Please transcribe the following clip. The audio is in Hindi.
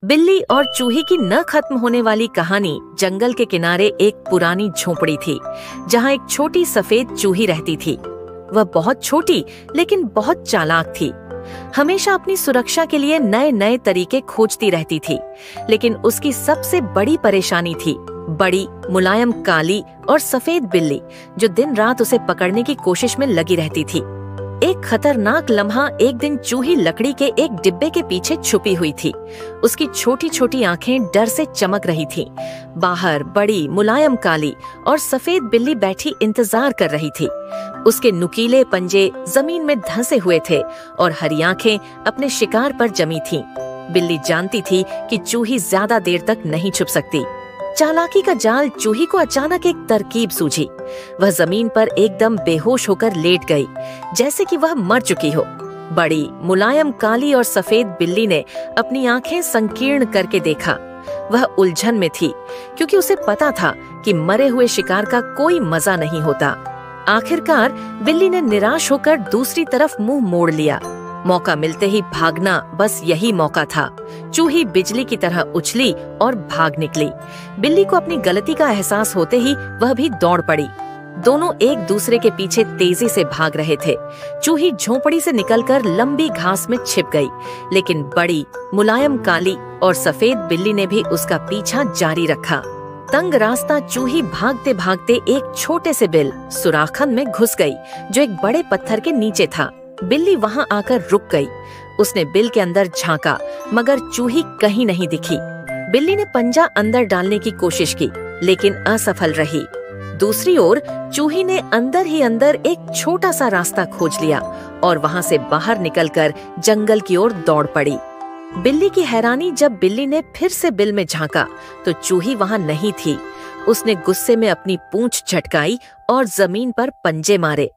बिल्ली और चूही की न खत्म होने वाली कहानी जंगल के किनारे एक पुरानी झोपड़ी थी, जहाँ एक छोटी सफेद चूही रहती थी। वह बहुत छोटी लेकिन बहुत चालाक थी। हमेशा अपनी सुरक्षा के लिए नए नए तरीके खोजती रहती थी, लेकिन उसकी सबसे बड़ी परेशानी थी बड़ी, मुलायम काली और सफेद बिल्ली, जो दिन रात उसे पकड़ने की कोशिश में लगी रहती थी। एक खतरनाक लम्हा एक दिन चूही लकड़ी के एक डिब्बे के पीछे छुपी हुई थी। उसकी छोटी छोटी आंखें डर से चमक रही थीं। बाहर बड़ी, मुलायम काली और सफेद बिल्ली बैठी इंतजार कर रही थी। उसके नुकीले पंजे जमीन में धंसे हुए थे और हरी आंखें अपने शिकार पर जमी थीं। बिल्ली जानती थी कि चूही ज्यादा देर तक नहीं छुप सकती। चालाकी का जाल चूही को अचानक एक तरकीब सूझी। वह जमीन पर एकदम बेहोश होकर लेट गई, जैसे कि वह मर चुकी हो। बड़ी, मुलायम काली और सफेद बिल्ली ने अपनी आंखें संकीर्ण करके देखा। वह उलझन में थी, क्योंकि उसे पता था कि मरे हुए शिकार का कोई मजा नहीं होता। आखिरकार बिल्ली ने निराश होकर दूसरी तरफ मुंह मोड़ लिया। मौका मिलते ही भागना बस यही मौका था। चूही बिजली की तरह उछली और भाग निकली। बिल्ली को अपनी गलती का एहसास होते ही वह भी दौड़ पड़ी। दोनों एक दूसरे के पीछे तेजी से भाग रहे थे। चूही झोपड़ी से निकलकर लंबी घास में छिप गई, लेकिन बड़ी, मुलायम काली और सफेद बिल्ली ने भी उसका पीछा जारी रखा। तंग रास्ता चूही भागते भागते एक छोटे से बिल सुराखन में घुस गई, जो एक बड़े पत्थर के नीचे था। बिल्ली वहां आकर रुक गई। उसने बिल के अंदर झांका, मगर चूही कहीं नहीं दिखी। बिल्ली ने पंजा अंदर डालने की कोशिश की, लेकिन असफल रही। दूसरी ओर चूही ने अंदर ही अंदर एक छोटा सा रास्ता खोज लिया और वहां से बाहर निकलकर जंगल की ओर दौड़ पड़ी। बिल्ली की हैरानी जब बिल्ली ने फिर से बिल में झांका तो चूही वहां नहीं थी। उसने गुस्से में अपनी पूंछ झटकाई और जमीन पर पंजे मारे।